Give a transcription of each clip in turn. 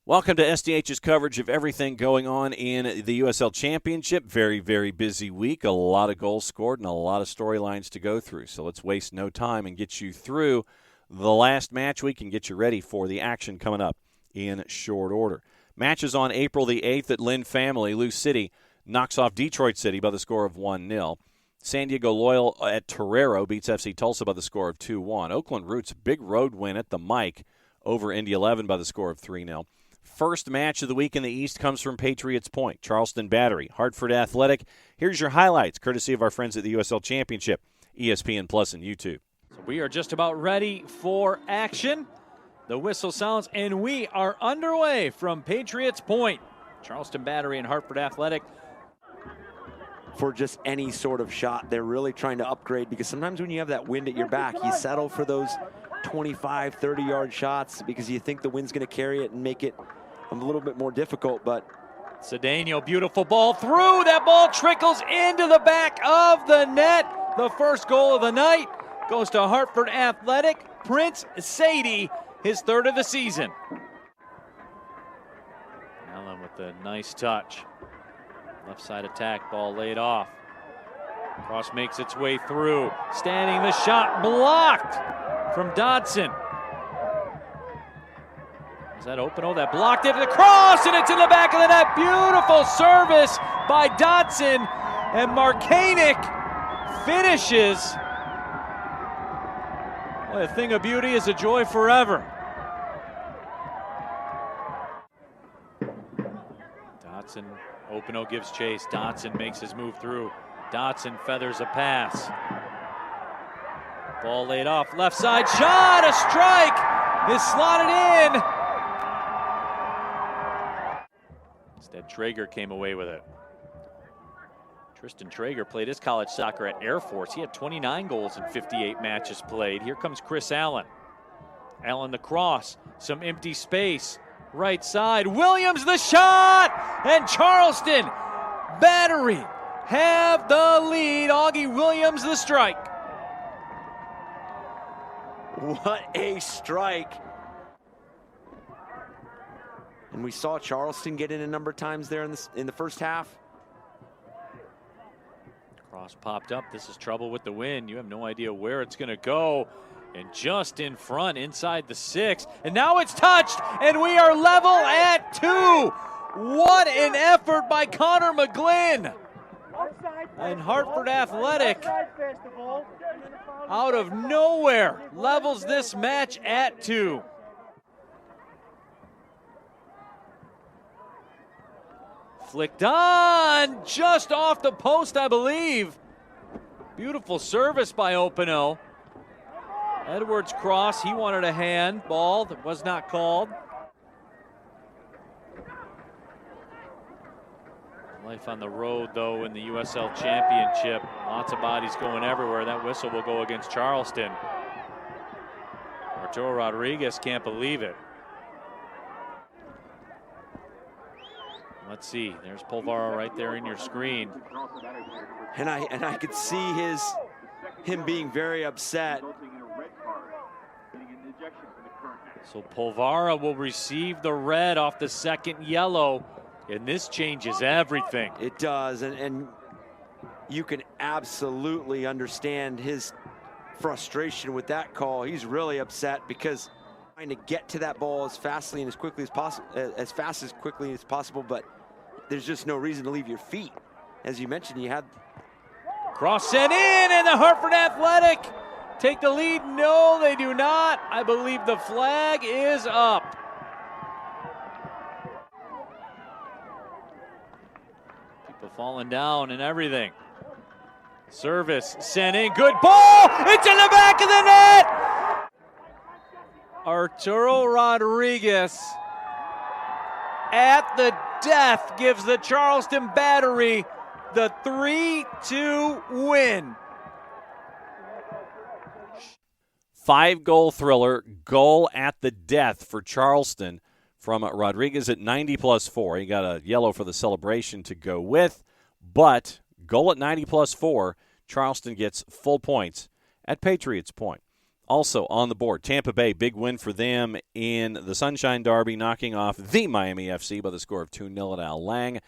Welcome to SDH's coverage of everything going on in the USL Championship. Very, very busy week. A lot of goals scored and a lot of storylines to go through. So let's waste no time and get you through the last match week and get you ready for the action coming up in short order. Matches on April the 8th at Lynn Family. Lou City knocks off Detroit City by the score of 1-0. San Diego Loyal at Torero beats FC Tulsa by the score of 2-1. Oakland Roots, big road win at the Mike over Indy 11 by the score of 3-0. First match of the week in the East comes from Patriots Point, Charleston Battery, Hartford Athletic. Here's your highlights, courtesy of our friends at the USL Championship, ESPN Plus and YouTube. So we are just about ready for action. The whistle sounds, and we are underway from Patriots Point, Charleston Battery and Hartford Athletic. For just any sort of shot, they're really trying to upgrade, because sometimes when you have that wind at your back, you settle for those 25, 30-yard shots because you think the wind's going to carry it and make it a little bit more difficult. But Cedeno, beautiful ball through. That ball trickles into the back of the net. The first goal of the night goes to Hartford Athletic. Prince Sadie, his third of the season. Allen with a nice touch. Left side attack, ball laid off. Cross makes its way through. Standing the shot, blocked from Dodson. Is that open? Oh, that blocked it. The cross, and it's in the back of the net. Beautiful service by Dodson, and Markanik finishes. Boy, a thing of beauty is a joy forever. Dodson, Openo gives chase. Dodson makes his move through. Dodson feathers a pass. Ball laid off. Left side shot. A strike is slotted in. Instead, Traeger came away with it. Tristan Traeger played his college soccer at Air Force. He had 29 goals in 58 matches played. Here comes Chris Allen. Allen the cross. Some empty space. Right side. Williams the shot. And Charleston Battery have the lead. Augie Williams the strike. what a strike. And we saw Charleston get in a number of times there in the first half. Cross popped up. This is trouble with the wind. You have no idea where it's going to go. And just in front, inside the 6. And now it's touched, and we are level at 2. What an effort by Connor McGlynn. And Hartford Athletic, out of nowhere, levels this match at 2. Flicked on, just off the post, I believe. Beautiful service by Openo. Edwards cross, he wanted a hand ball that was not called. Life on the road, though, in the USL Championship. Lots of bodies going everywhere. That whistle will go against Charleston. Arturo Rodriguez can't believe it. Let's see. There's Polvara right there in your screen. And I could see him being very upset. So Polvara will receive the red off the second yellow, and this changes everything. It does, and you can absolutely understand his frustration with that call. He's really upset because trying to get to that ball as fastly and as quickly as possible, but there's just no reason to leave your feet. As you mentioned, you had cross sent in, and the Hartford Athletic take the lead. No, they do not. I believe the flag is up. People falling down and everything. Service sent in. Good ball. It's in the back of the net. Arturo Rodriguez at the death gives the Charleston Battery the 3-2 win. 5-goal thriller, goal at the death for Charleston from Rodriguez at 90+4. He got a yellow for the celebration to go with, but goal at 90+4, Charleston gets full points at Patriots Point. Also on the board, Tampa Bay, big win for them in the Sunshine Derby, knocking off the Miami FC by the score of 2-0 at Al Lang.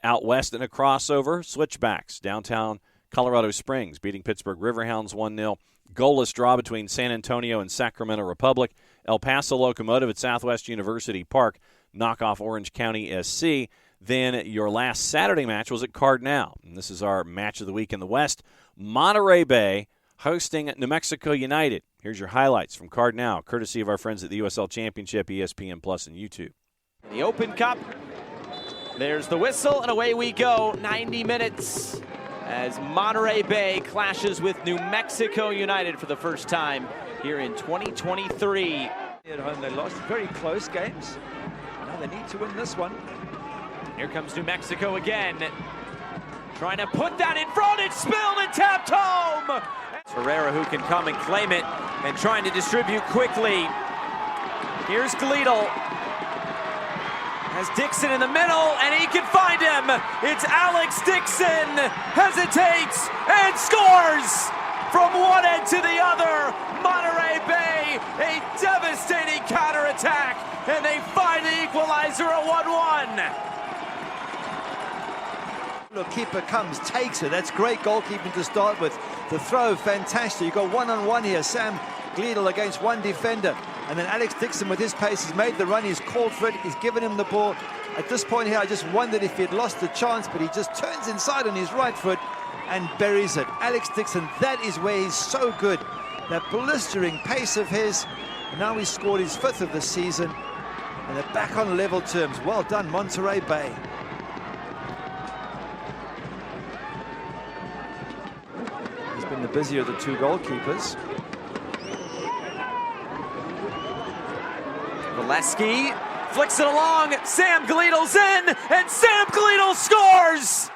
Out west in a crossover, Switchbacks, downtown Colorado Springs, beating Pittsburgh Riverhounds 1-0. Goalless draw between San Antonio and Sacramento Republic. El Paso Locomotive at Southwest University Park, knock off Orange County SC. Then your last Saturday match was at Cardinal, and this is our match of the week in the West. Monterey Bay hosting New Mexico United. Here's your highlights from Cardinal, courtesy of our friends at the USL Championship, ESPN Plus, and YouTube. The Open Cup. There's the whistle, and away we go. 90 minutes as Monterey Bay clashes with New Mexico United for the first time here in 2023. At home, they lost very close games. Now they need to win this one. Here comes New Mexico again. Trying to put that in front. It's spilled and tapped home. It's Herrera who can come and claim it and trying to distribute quickly. Here's Gleedle. Has Dixon in the middle, and he can find him. It's Alex Dixon. Hesitates and scores from one end to the other. Monterey Bay, a devastating counterattack, and they find the equalizer at 1-1. Look, keeper comes, takes it. That's great goalkeeping to start with. The throw, fantastic. You got one-on-one here. Sam Gleedle against one defender. And then Alex Dixon with his pace has made the run. He's called for it. He's given him the ball. At this point here, I just wondered if he had lost the chance, but he just turns inside on his right foot and buries it. Alex Dixon, that is where he's so good. That blistering pace of his. And now he's scored his 5th of the season. And they're back on level terms. Well done, Monterey Bay. He's been the busier of the two goalkeepers. Valesky flicks it along. Sam Gleedle's in, and Sam Gleedle scores!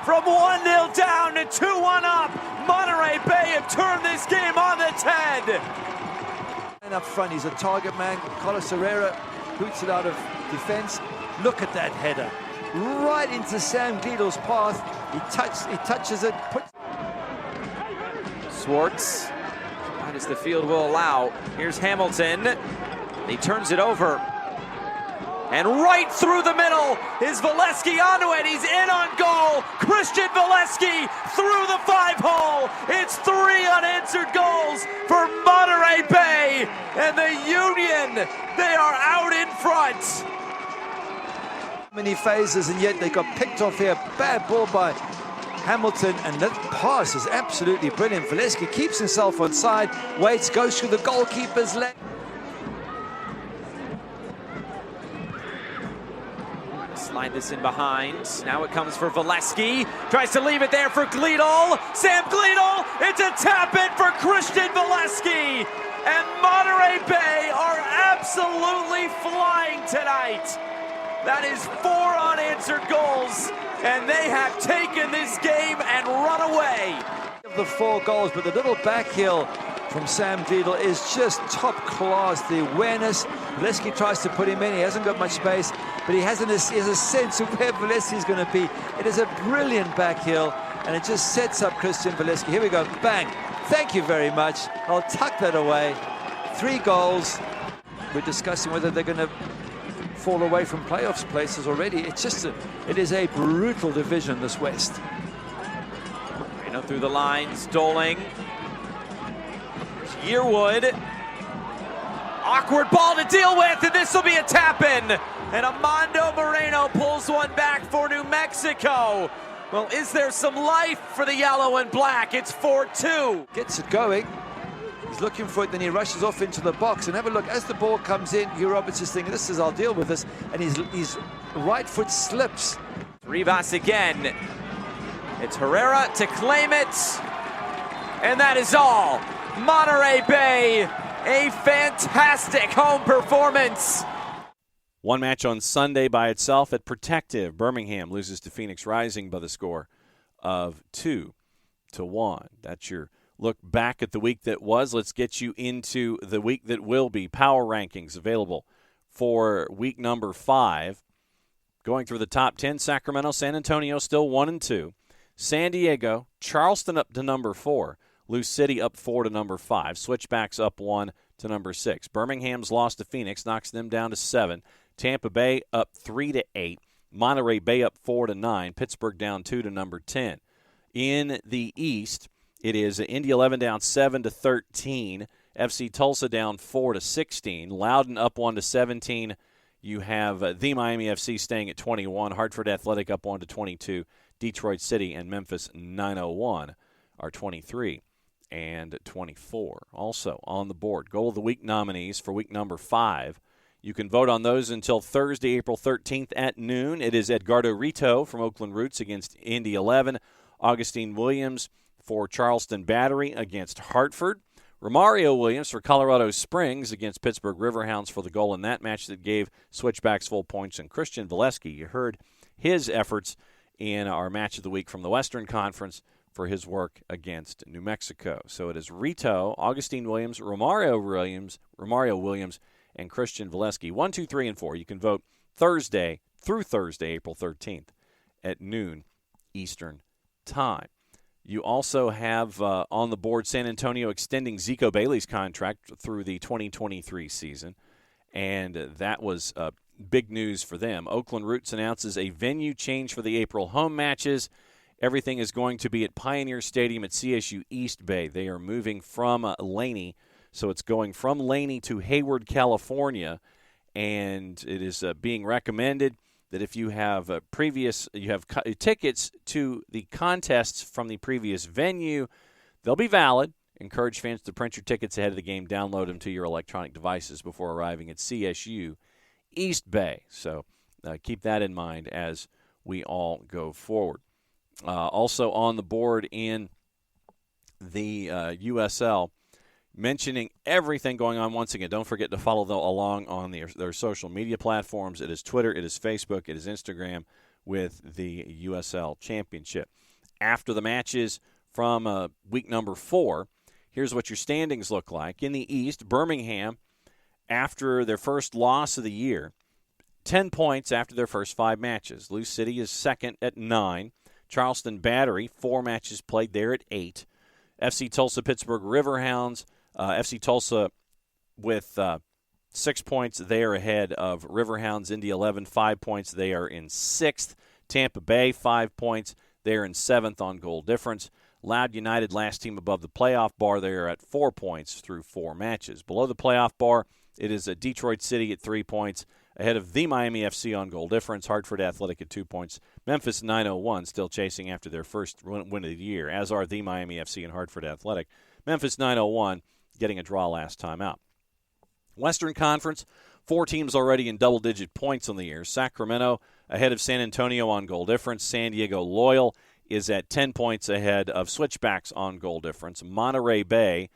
From 1-0 down to 2-1 up, Monterey Bay have turned this game on its head. And up front, he's a target man. Carlos Herrera boots it out of defense. Look at that header. Right into Sam Gleedle's path. He touches it. Swartz, right as the field will allow. Here's Hamilton. He turns it over. And right through the middle is Valesky onto it. He's in on goal. Christian Valesky through the 5-hole. It's 3 unanswered goals for Monterey Bay. And the Union, they are out in front. Many phases, and yet they got picked off here. Bad ball by Hamilton, and that pass is absolutely brilliant. Valesky keeps himself on side, waits, goes through the goalkeeper's leg. Slide this in behind. Now it comes for Valesky. Tries to leave it there for Gleedle. Sam Gleedle. It's a tap in for Christian Valesky. And Monterey Bay are absolutely flying tonight. That is 4 unanswered goals, and they have taken this game and run away. The 4 goals, but the little back heel from Sam Gleedle is just top class. The awareness. Valesky tries to put him in. He hasn't got much space, but he has a sense of where Valesky is going to be. It is a brilliant back heel, and it just sets up Christian Valesky. Here we go. Bang. Thank you very much. I'll tuck that away. 3 goals. We're discussing whether they're going to fall away from playoffs places already. It's just it is a brutal division, this West. Reno through the lines. Doling. Yearwood. Awkward ball to deal with, and this will be a tap-in. And Amando Moreno pulls one back for New Mexico. Well, is there some life for the yellow and black? It's 4-2. Gets it going. He's looking for it, then he rushes off into the box. And have a look, as the ball comes in, Hugh Roberts is thinking, I'll deal with this. And his right foot slips. Rivas again. It's Herrera to claim it. And that is all. Monterey Bay, a fantastic home performance. One match on Sunday by itself at Protective. Birmingham loses to Phoenix Rising by the score of 2-1. That's your look back at the week that was. Let's get you into the week that will be. Power rankings available for week number 5. Going through the top 10, Sacramento, San Antonio still 1-2. San Diego, Charleston up to number 4. Lou City up 4 to number 5. Switchbacks up 1 to number 6. Birmingham's loss to Phoenix knocks them down to 7. Tampa Bay up 3 to 8. Monterey Bay up 4 to 9. Pittsburgh down 2 to number 10. In the East, it is Indy 11 down 7 to 13. FC Tulsa down 4 to 16. Loudoun up 1 to 17. You have the Miami FC staying at 21. Hartford Athletic up 1 to 22. Detroit City and Memphis 901 are 23 and 24. Also on the board, Goal of the Week nominees for week number 5. You can vote on those until Thursday, April 13th at noon. It is Edgardo Rito from Oakland Roots against Indy 11. Augustine Williams for Charleston Battery against Hartford. Romario Williams for Colorado Springs against Pittsburgh Riverhounds for the goal in that match that gave Switchbacks full points. And Christian Valesky, you heard his efforts in our Match of the Week from the Western Conference for his work against New Mexico. So it is Rito, Augustine Williams, Romario Williams, and Christian Valesky. 1, 2, 3, and 4. You can vote Thursday through Thursday, April 13th at noon Eastern Time. You also have on the board San Antonio extending Zico Bailey's contract through the 2023 season, and that was big news for them. Oakland Roots announces a venue change for the April home matches. Everything is going to be at Pioneer Stadium at CSU East Bay. They are moving from Laney, so it's going from Laney to Hayward, California, and it is being recommended that if you have tickets to the contests from the previous venue, they'll be valid. Encourage fans to print your tickets ahead of the game, download them to your electronic devices before arriving at CSU East Bay. So keep that in mind as we all go forward. Also on the board in the USL, mentioning everything going on once again. Don't forget to follow along on their social media platforms. It is Twitter, it is Facebook, it is Instagram with the USL Championship. After the matches from week number 4, here's what your standings look like. In the East, Birmingham, after their first loss of the year, 10 points after their first 5 matches. Lou City is second at 9. Charleston Battery, 4 matches played there at 8. FC Tulsa Pittsburgh Riverhounds, FC Tulsa with 6 points. They are ahead of Riverhounds. Indy 11, 5 points. They are in 6th. Tampa Bay, 5 points. They are in 7th on goal difference. Loud United, last team above the playoff bar. They are at 4 points through 4 matches. Below the playoff bar, it is Detroit City at 3 points. Ahead of the Miami FC on goal difference. Hartford Athletic at 2 points. Memphis 901 still chasing after their first win of the year, as are the Miami FC and Hartford Athletic. Memphis 901 getting a draw last time out. Western Conference, 4 teams already in double-digit points on the year. Sacramento ahead of San Antonio on goal difference. San Diego Loyal is at 10 points ahead of Switchbacks on goal difference. Monterey Bay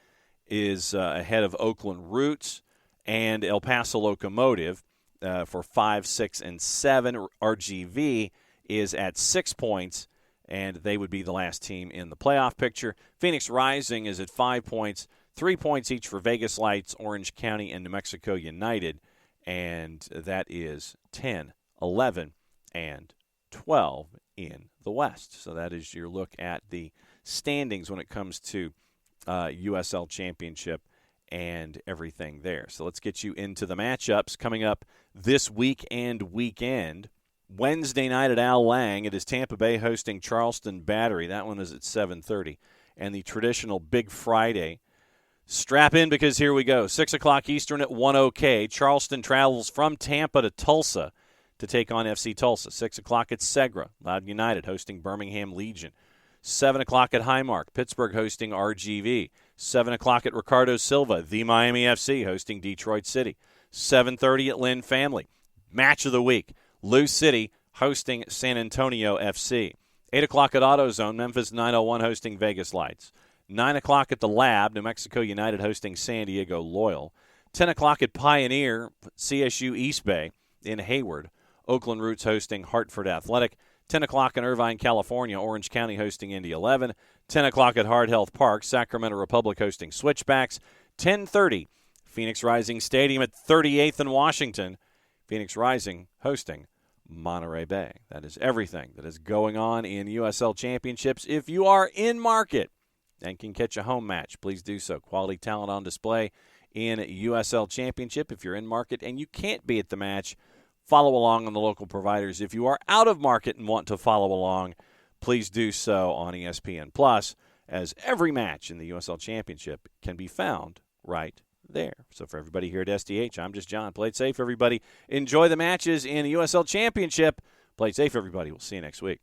is ahead of Oakland Roots and El Paso Locomotive for 5, 6, and 7. RGV is at 6 points, and they would be the last team in the playoff picture. Phoenix Rising is at 5 points, 3 points each for Vegas Lights, Orange County, and New Mexico United, and that is 10, 11, and 12 in the West. So that is your look at the standings when it comes to USL Championship and everything there. So let's get you into the matchups coming up this week and weekend. Wednesday night at Al Lang, it is Tampa Bay hosting Charleston Battery. That one is at 7:30. And the traditional Big Friday. Strap in because here we go. 6 o'clock Eastern at 1 OK. Charleston travels from Tampa to Tulsa to take on FC Tulsa. 6 o'clock at Segra. Loud United hosting Birmingham Legion. 7 o'clock at Highmark. Pittsburgh hosting RGV. 7 o'clock at Ricardo Silva. The Miami FC hosting Detroit City. 7:30 at Lynn Family. Match of the week. Lou City hosting San Antonio FC. 8 o'clock at AutoZone. Memphis 901 hosting Vegas Lights. 9 o'clock at the Lab, New Mexico United hosting San Diego Loyal. 10 o'clock at Pioneer, CSU East Bay in Hayward. Oakland Roots hosting Hartford Athletic. 10 o'clock in Irvine, California, Orange County hosting Indy 11. 10 o'clock at Hard Health Park, Sacramento Republic hosting Switchbacks. 10:30, Phoenix Rising Stadium at 38th and Washington. Phoenix Rising hosting Monterey Bay. That is everything that is going on in USL Championships. If you are in market and can catch a home match, please do so. Quality talent on display in USL Championship. If you're in market and you can't be at the match, follow along on the local providers. If you are out of market and want to follow along, please do so on ESPN Plus, as every match in the USL Championship can be found right there. So for everybody here at SDH, I'm just John. Play it safe, everybody. Enjoy the matches in the USL Championship. Play it safe, everybody. We'll see you next week.